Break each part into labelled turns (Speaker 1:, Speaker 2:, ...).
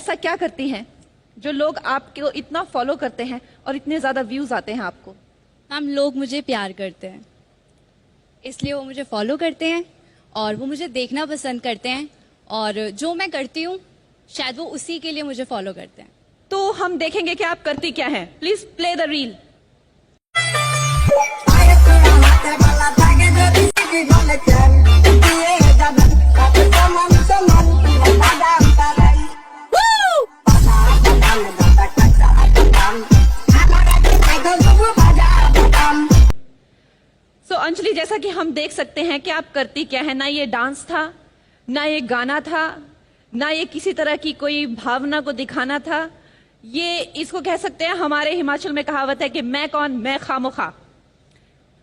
Speaker 1: ऐसा क्या करती हैं जो लोग आपको इतना फॉलो करते हैं और इतने ज्यादा व्यूज आते हैं आपको?
Speaker 2: मैम, लोग मुझे प्यार करते हैं, इसलिए वो मुझे फॉलो करते हैं और वो मुझे देखना पसंद करते हैं, और जो मैं करती हूँ शायद वो उसी के लिए मुझे फॉलो करते हैं।
Speaker 1: तो हम देखेंगे कि आप करती क्या हैं। Please play the reel. So Anjali, जैसा कि हम देख सकते हैं कि आप करती क्या है, ना ये डांस था, ना ये गाना था, ना ये किसी तरह की कोई भावना को दिखाना था। ये इसको कह सकते हैं, हमारे हिमाचल में कहावत है कि मैं कौन, मैं खामोखा।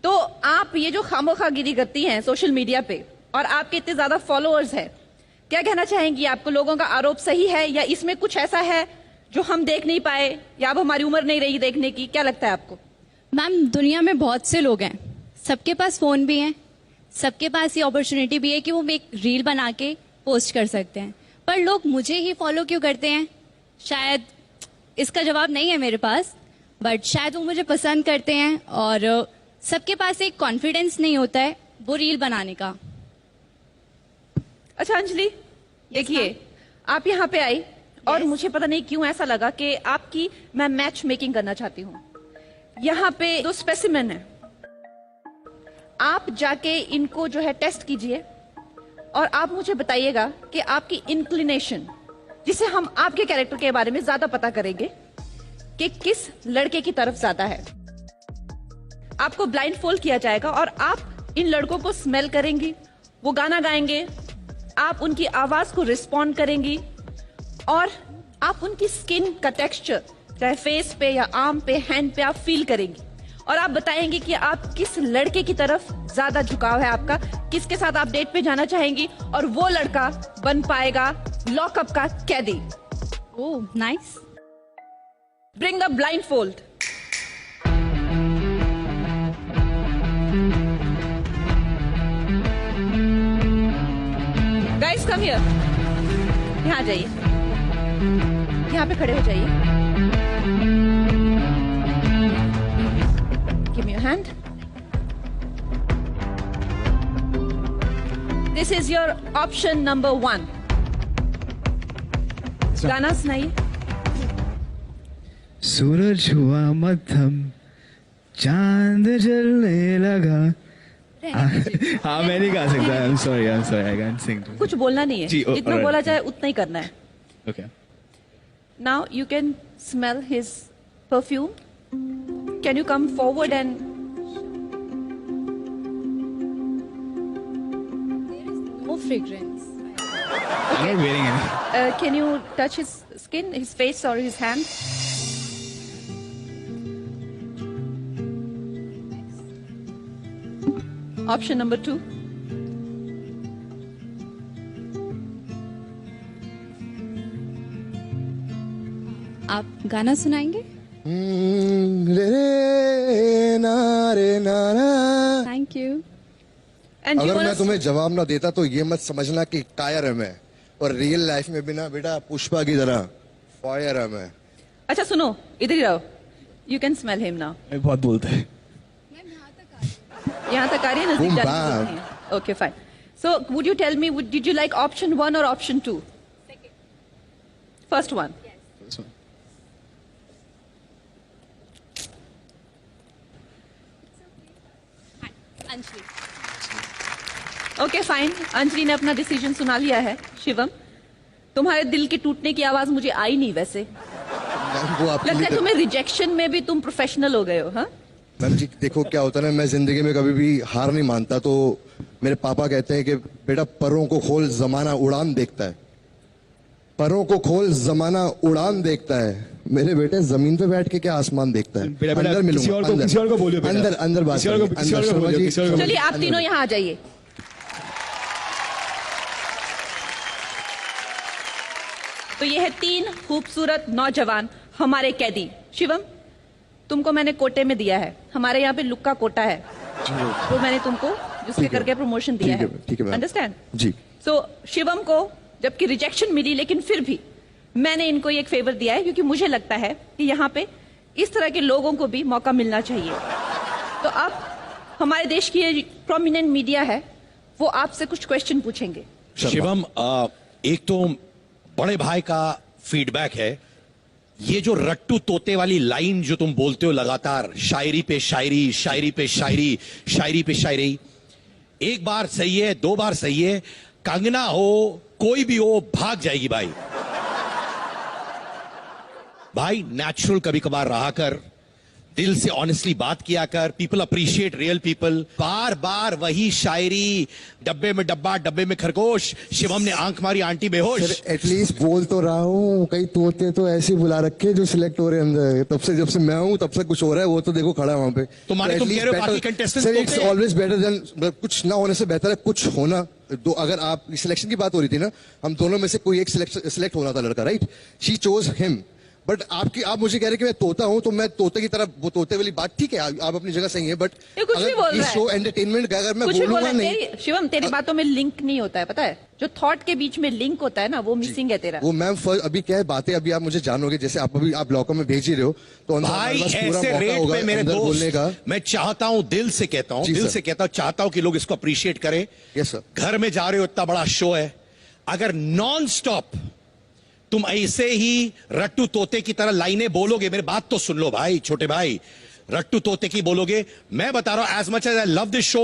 Speaker 1: तो आप ये जो खामोखा गिरी करती हैं सोशल मीडिया पे और आपके इतने ज्यादा फॉलोअर्स है, क्या कहना चाहेंगी? आपको लोगों का आरोप सही है या इसमें कुछ ऐसा है जो हम देख नहीं पाए, या अब हमारी उम्र नहीं रही देखने की? क्या लगता है आपको?
Speaker 2: मैम, दुनिया में बहुत से लोग हैं, सबके पास फोन भी हैं, सबके पास ये अपॉर्चुनिटी भी है कि वो एक रील बना के पोस्ट कर सकते हैं, पर लोग मुझे ही फॉलो क्यों करते हैं? शायद इसका जवाब नहीं है मेरे पास, बट शायद वो मुझे पसंद करते हैं और सबके पास एक कॉन्फिडेंस नहीं होता है वो रील बनाने का।
Speaker 1: अच्छा अंजलि, देखिए आप यहाँ पे आई और मुझे पता नहीं क्यों ऐसा लगा कि आपकी मैं मैच मेकिंग करना चाहती हूँ। यहाँ पे दो स्पेसिमेन है, आप जाके इनको जो है टेस्ट कीजिए और आप मुझे बताइएगा कि आपकी इंक्लिनेशन, जिसे हम आपके कैरेक्टर के बारे में ज्यादा पता करेंगे, कि किस लड़के की तरफ ज्यादा है। आपको ब्लाइंड फोल्ड किया जाएगा और आप इन लड़कों को स्मेल करेंगी, वो गाना गाएंगे, आप उनकी आवाज को रिस्पॉन्ड करेंगी और आप उनकी स्किन का टेक्सचर, चाहे फेस पे या आर्म पे, हैंड पे, आप फील करेंगी और आप बताएंगे कि आप किस लड़के की तरफ ज्यादा झुकाव है आपका, किसके साथ आप डेट पे जाना चाहेंगी, और वो लड़का बन पाएगा लॉकअप का कैदी।
Speaker 2: Oh nice.
Speaker 1: Bring the blind fold. Guys come here, यहाँ आ जाइए, यहाँ पे खड़े हो जाइए। Give me your hand. This is your option number 1. गाना सुनाइए।
Speaker 3: सूरज हुआ मध्यम, चांद जलने लगा। हाँ, मैं नहीं गा सकता। I'm sorry, I can't sing.
Speaker 1: कुछ बोलना नहीं है,
Speaker 3: जी,
Speaker 1: जितना बोला जाए उतना ही करना है।
Speaker 3: Okay.
Speaker 1: Now you can smell his perfume. Can you come forward and
Speaker 2: No fragrance.
Speaker 3: I'm not wearing any.
Speaker 1: can you touch his skin, his face or his hand? Option number 2.
Speaker 2: आप गाना सुनाएंगे?
Speaker 4: रे नारा।
Speaker 2: Thank you.
Speaker 4: अगर मैं तुम्हें जवाब ना देता तो ये मत समझना कि कायर है मैं, और रियल लाइफ में भी ना बेटा पुष्पा की तरह फायर है मैं।
Speaker 1: अच्छा सुनो, इधर ही रहो। You can smell him now.
Speaker 3: बहुत बोलता है।
Speaker 1: यहाँ तक आ रही है, नजदीक जाने की जरूरत नहीं है। Okay, fine. So, would you tell me, did you like option 1 or option 2?
Speaker 2: Second.
Speaker 1: First one.
Speaker 3: This one.
Speaker 2: Anjali.
Speaker 1: Okay, fine. Anjali ने अपना डिसीजन सुना लिया है। शिवम, तुम्हारे दिल के टूटने की आवाज मुझे आई नहीं वैसे।
Speaker 4: वो आपके
Speaker 1: लगता है
Speaker 4: लिए
Speaker 1: तुम्हें रिजेक्शन में भी तुम प्रोफेशनल हो गए हो, हाँ?
Speaker 4: मैम जी देखो क्या होता है ना, मैं जिंदगी में कभी भी हार नहीं मानता। तो मेरे पापा कहते हैं कि बेटा परों को खोल, जमाना उड़ान देखता है। परों को खोल, जमाना उड़ान देखता है। मेरे बेटे जमीन पे बैठ के क्या आसमान देखता है।
Speaker 3: बेटा,
Speaker 4: अंदर मिलूंगा,
Speaker 3: किसी और को बोलिए बेटा।
Speaker 4: अंदर अंदर बात करेंगे, अंदर शर्मा जी।
Speaker 1: चलिए आप तीनों यहाँ आ जाइए। तो ये है 3 खूबसूरत नौजवान हमारे कैदी। शिवम, तुमको मैंने कोटे में दिया है, हमारे यहाँ पे लुक्का कोटा है, तो मैंने तुमको जिसके करके प्रमोशन दिया है।
Speaker 4: ठीक है,
Speaker 1: अंडरस्टैंड
Speaker 4: जी।
Speaker 1: सो शिवम को जबकि रिजेक्शन मिली, लेकिन फिर भी मैंने इनको एक फेवर दिया है क्योंकि मुझे लगता है कि यहाँ पे इस तरह के लोगों को भी मौका मिलना चाहिए। तो आप हमारे देश की ये प्रोमिनेंट मीडिया है, वो आपसे कुछ क्वेश्चन पूछेंगे।
Speaker 5: शिवम, एक तो बड़े भाई का फीडबैक है, ये जो रट्टू तोते वाली लाइन जो तुम बोलते हो लगातार, शायरी पे शायरी, शायरी पे शायरी, शायरी पे शायरी, एक बार सही है, दो बार सही है, कंगना हो कोई भी हो भाग जाएगी भाई। भाई नेचुरल कभी कभार रहा कर, दिल से ऑनेस्टली बात किया कर, पीपल अप्रिशिएट रियल पीपल। बार बार वही शायरी, डब्बे में डब्बा डब्बे में खरगोश, शिवम ने आंख मारी आंटी बेहोश।
Speaker 4: एटलीस्ट बोल तो रहा हूँ, कई तोते तो ऐसे बुला रखे जो सिलेक्ट हो रहे हैं अंदर। तब से जब से मैं हूँ तब से कुछ हो रहा है, वो तो देखो खड़ा है वहां पे।
Speaker 5: तो माने तुम कह रहे हो बाकी contestants
Speaker 4: सर, इट्स
Speaker 5: तोते हैं?
Speaker 4: ऑलवेज बेटर देन कुछ ना होने से बेहतर है कुछ होना। तो अगर आप सिलेक्शन की बात हो रही थी ना, हम दोनों में से कोई एक सिलेक्ट होना था लड़का, right? She chose him. But आप मुझे कह रहे कि मैं तोता हूं, तो मैं तोते की तरह, वो तोते वाली बात ठीक है, आप अपनी जगह सही है, बट
Speaker 1: ये कुछ भी बोल रहा है।
Speaker 4: शो एंटरटेनमेंट का अगर मैं
Speaker 1: कुछ भी
Speaker 4: बोलूंगा
Speaker 1: बोला
Speaker 4: नहीं,
Speaker 1: शिवम, तेरी बातों में लिंक नहीं होता है, पता है? जो थॉट के बीच में लिंक होता है ना, वो मिसिंग है तेरा।
Speaker 4: वो मैम अभी क्या है बातें, अभी आप मुझे जानोगे, जैसे आप लॉकर में भेज ही रहे हो, तो अंदर
Speaker 5: भाई
Speaker 4: हमारे पास पूरा
Speaker 5: ऐसे
Speaker 4: मौका
Speaker 5: रेट
Speaker 4: होगा
Speaker 5: पे मेरे
Speaker 4: अंदर बोलने का।
Speaker 5: दोस्त, मैं चाहता हूं, दिल से कहता हूं,
Speaker 4: जी
Speaker 5: दिल
Speaker 4: सर।
Speaker 5: से कहता हूं, चाहता हूं कि लोग इसको अप्रिशिएट करें।
Speaker 4: Yes sir.
Speaker 5: घर में जा रहे हो, इतना बड़ा शो है, अगर नॉन स्टॉप तुम ऐसे ही रट्टू तोते की तरह लाइनें बोलोगे, मेरी बात तो सुन लो भाई, छोटे भाई, रट्टू तोते की बोलोगे, मैं बता रहा हूं, as much as I love this show,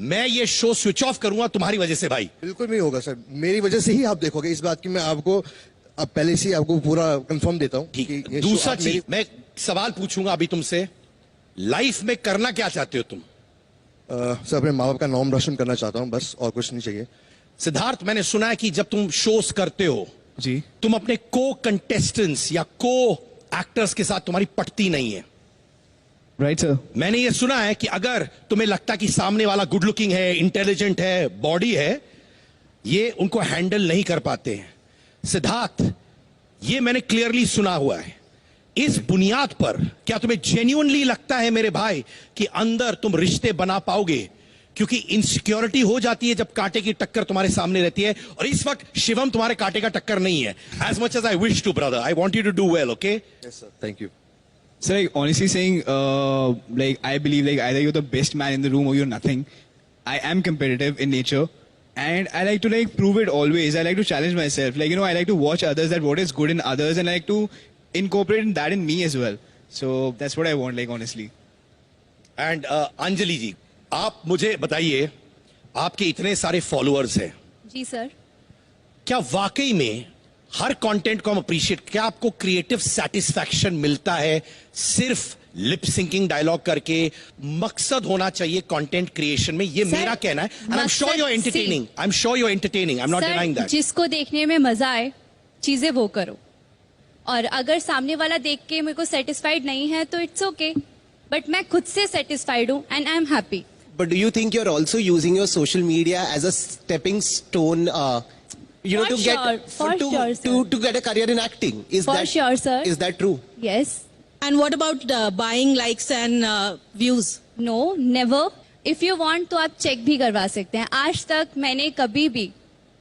Speaker 5: मैं ये शो स्विच ऑफ करूंगा तुम्हारी वजह से भाई।
Speaker 4: बिल्कुल नहीं होगा सर, मेरी वजह से ही आप देखोगे। इस बात की मैं आपको अब पहले से ही आपको पूरा कंफर्म देता हूँ।
Speaker 5: ठीक है, दूसरा चीज मैं सवाल पूछूंगा अभी तुमसे, लाइफ में करना क्या चाहते हो तुम?
Speaker 4: सर, अपने माँ बाप का नाम रोशन करना चाहता हूँ, बस, और कुछ नहीं चाहिए।
Speaker 5: सिद्धार्थ, मैंने सुना है कि जब तुम शोज करते हो
Speaker 3: जी,
Speaker 5: तुम अपने को कंटेस्टेंट्स या को एक्टर्स के साथ तुम्हारी पटती नहीं है।
Speaker 3: Right sir.
Speaker 5: मैंने ये सुना है कि अगर तुम्हें लगता कि सामने वाला गुड लुकिंग है, इंटेलिजेंट है, बॉडी है, ये उनको हैंडल नहीं कर पाते हैं। सिद्धार्थ, ये मैंने क्लियरली सुना हुआ है। इस बुनियाद पर क्या तुम्हें जेन्युइनली लगता है मेरे भाई कि अंदर तुम रिश्ते बना पाओगे? क्योंकि इनसिक्योरिटी हो जाती है जब कांटे की टक्कर तुम्हारे सामने रहती है, और इस वक्त शिवम तुम्हारे कांटे का टक्कर नहीं है। As much as I wish to brother, I want you to do well, okay?
Speaker 4: Yes sir, thank you.
Speaker 3: So like honestly saying, like I believe like either you're the best man in the room or you're nothing. I am competitive in nature, and I like to like prove it always. I like to challenge myself. Like, you know, I like to watch others, that what is good in others, and I like to incorporate that in me as well. So that's what I want, like honestly.
Speaker 5: And Anjali ji, आप मुझे बताइए, आपके इतने सारे followers हैं,
Speaker 2: जी sir.
Speaker 5: क्या वाकई में हर कंटेंट को हम अप्रिशिएट, क्या आपको क्रिएटिव सेटिस्फैक्शन मिलता है सिर्फ लिप सिंकिंग डायलॉग करके? मकसद होना चाहिए कंटेंट क्रिएशन में, ये
Speaker 2: सर,
Speaker 5: मेरा कहना है। And I am sure you are entertaining, I am sure you are entertaining, I am not denying that.
Speaker 2: जिसको देखने में मजा आए, चीजें वो करो, और अगर सामने वाला देख के मेरे को सेटिस्फाइड नहीं है तो इट्स ओके, बट मैं खुद से सेटिस्फाइड हूँ and I am happy.
Speaker 6: But do you think you're also using your social media as a stepping stone, you know,
Speaker 2: For
Speaker 6: to
Speaker 2: sure,
Speaker 6: get
Speaker 2: for sure, sir.
Speaker 6: to get a career in acting? Is
Speaker 2: For
Speaker 6: that
Speaker 2: sure, sir.
Speaker 6: Is that true?
Speaker 2: Yes.
Speaker 7: And what about buying likes and views?
Speaker 2: No, never. If you want तो आप check भी करवा सकते हैं। आज तक मैंने कभी भी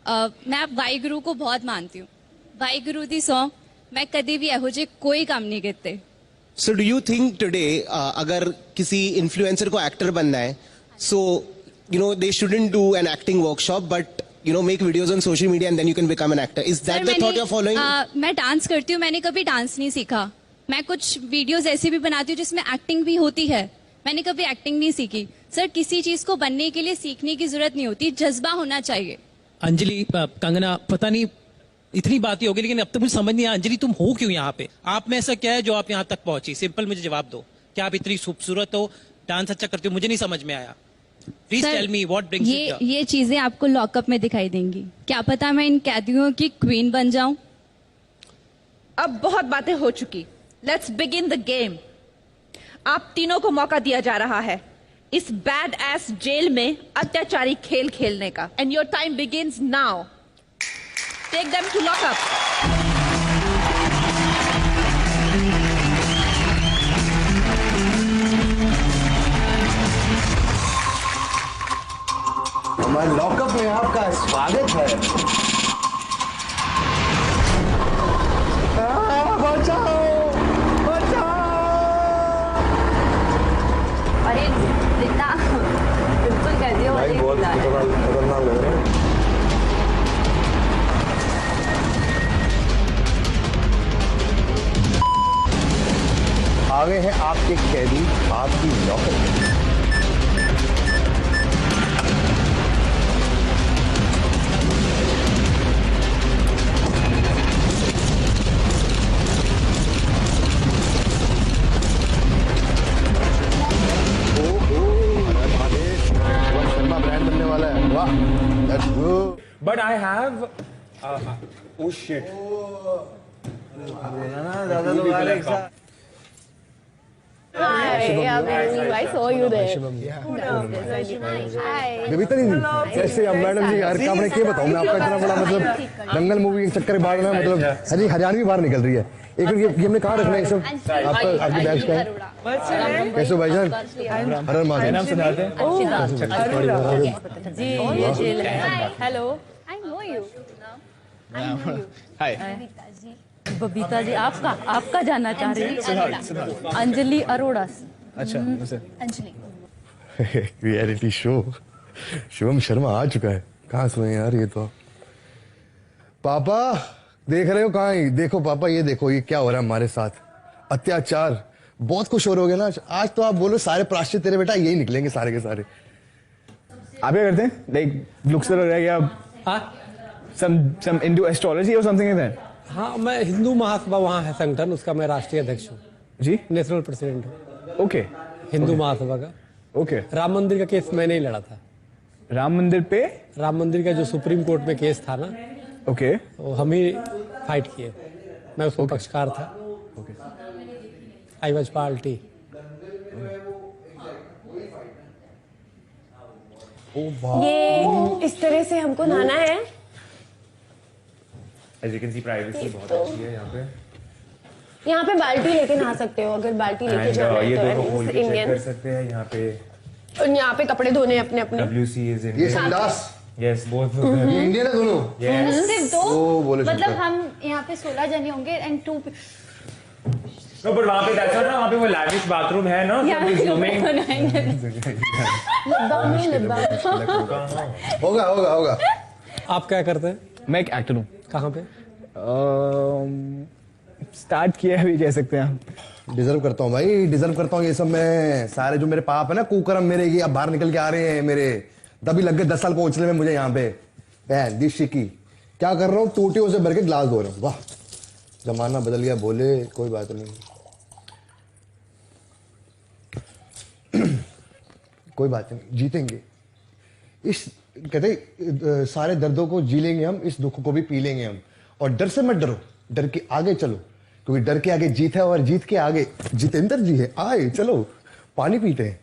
Speaker 2: मैं आप वाहिगुरु को बहुत मानती हूँ, वाहिगुरु दी सौ, मैं कभी भी एहो जे कोई काम नहीं करते।
Speaker 6: So do you think today अगर किसी influencer को actor बनना है, so you know they shouldn't do an acting workshop, but you know make videos on social media and then you can become an actor? Is that
Speaker 2: sir,
Speaker 6: the thought you're following?
Speaker 2: मैं dance करती हूँ, मैंने कभी dance नहीं सीखा। मैं कुछ videos ऐसी भी बनाती हूँ जिसमें एक्टिंग भी होती है, मैंने कभी एक्टिंग नहीं सीखी। सर, किसी चीज को बनने के लिए सीखने की जरूरत नहीं होती, जज्बा होना चाहिए।
Speaker 8: अंजलि, कंगना, पता नहीं इतनी बातें होगी, लेकिन अब तक मुझे समझ नहीं आया अंजलि तुम हो क्यों यहाँ पे? आप में ऐसा क्या है जो आप यहाँ तक पहुंची? सिंपल मुझे जवाब दो। क्या आप इतनी खूबसूरत हो, डांस अच्छा करते हो? मुझे नहीं समझ में आया। Please
Speaker 2: sir,
Speaker 8: tell me what brings
Speaker 2: ये ये चीजें आपको लॉकअप में दिखाई देंगी। क्या पता मैं इन कैदियों की क्वीन बन जाऊं।
Speaker 1: अब बहुत बातें हो चुकी, लेट्स बिगिन द गेम। आप तीनों को मौका दिया जा रहा है इस बैड एस जेल में अत्याचारी खेल खेलने का, end your time begins now. Take them to lockup.
Speaker 9: हमारे लॉकअप में आपका स्वागत है।
Speaker 4: गए हैं आपके कैदी आपकी नौकर में। शर्मा ब्रांड बनने वाला है, वाह, let's go.
Speaker 9: But I have. Oh shit.
Speaker 10: I saw you there.
Speaker 4: Babita ji कैसे अब मैडम जी यार, क्या मैं क्या बताऊं मैं आपका इतना बड़ा मतलब दंगल मूवी के चक्कर बाहर ना मतलब हरी हरियाणवी बाहर निकल रही है। एक मिनट ये हमने कहाँ रखना है ये सब? आपका आपकी बैग्स का है? कैसे हो भाईजान? हर महादेव। नाम सुनाते हैं?
Speaker 10: जी ये जेल है। Hello, I know you.
Speaker 3: Hi.
Speaker 10: Babita ji आपका जानना चाह रही हैं? अंजलि अरोड़ा।
Speaker 3: अच्छा
Speaker 10: अंजलि।
Speaker 4: रियलिटी शो शिवम शर्मा आ चुका है। कहाँ सुने यार ये तो? पापा देख रहे हो कहाँ? ही देखो पापा, ये देखो ये क्या हो रहा है हमारे साथ, अत्याचार। बहुत खुश हो रहे हो ना आज तो? आप बोलो सारे प्राश्चित तेरे बेटा यही निकलेंगे सारे के सारे।
Speaker 3: आप क्या करते हैं? लाइक लुक्स रह गया some into astrology or something like that?
Speaker 9: हाँ, मैं हिंदू महासभा वहाँ है संगठन, उसका मैं राष्ट्रीय अध्यक्ष हूँ
Speaker 3: जी,
Speaker 9: नेशनल प्रेसिडेंट हूँ।
Speaker 3: ओके
Speaker 9: हिंदू महासभा का।
Speaker 3: ओके।
Speaker 9: राम मंदिर का केस मैंने ही लड़ा था।
Speaker 3: राम मंदिर पे?
Speaker 9: राम मंदिर का जो सुप्रीम कोर्ट में केस था ना,
Speaker 3: ओके,
Speaker 9: वो हम ही फाइट किए। मैं उसमें पक्षकार था। I was party.
Speaker 10: ये इस तरह से हमको नहाना है।
Speaker 11: As you can see, privacy बहुत अच्छी है यहाँ पे
Speaker 10: बाल्टी लेके नहा सकते हो अगर बाल्टी लेके जाना है
Speaker 11: ये
Speaker 10: तो।
Speaker 11: दोनों खोल के चेक कर सकते हैं यहाँ पे।
Speaker 10: और यहाँ पे कपड़े धोने अपने अपने।
Speaker 11: WC is Indian.
Speaker 4: ये संडास?
Speaker 11: Yes, both.
Speaker 4: ये इंडियन है दोनों?
Speaker 11: Yes.
Speaker 2: सिर्फ
Speaker 4: ओ, बोले
Speaker 2: दो, मतलब
Speaker 4: सुनता।
Speaker 2: हम यहाँ पे 16 जने होंगे एंड 2
Speaker 11: No, but वहाँ पे that's not ना, वहाँ पे वो lavish bathroom है ना,
Speaker 2: यहाँ
Speaker 11: सब zooming।
Speaker 4: होगा होगा होगा।
Speaker 9: आप क्या करते हैं?
Speaker 3: मैं एक एक्टर हूँ।
Speaker 9: कहाँ पे?
Speaker 3: स्टार्ट किया है भी कह सकते हैं आप।
Speaker 4: डिजर्व करता हूँ भाई, डिजर्व करता हूँ ये सब। मैं सारे जो मेरे पाप है ना कुकर्म मेरे, ये अब बाहर निकल के आ रहे हैं मेरे। तभी लग गए 10 साल पहुंचने में मुझे यहाँ पे। बहन दी शिकी क्या कर रहा हूँ, टूटियों से भर के ग्लास धो रहा हूँ। वाह, जमाना बदल गया, बोले कोई बात नहीं। कोई बात नहीं, जीतेंगे। इस कहते सारे दर्दों को जी लेंगे हम, इस दुख को भी पी लेंगे हम। और डर से मत डरो, डर के आगे चलो, क्योंकि डर के आगे जीत है और जीत के आगे जितेंद्र जी है। आए चलो पानी पीते हैं।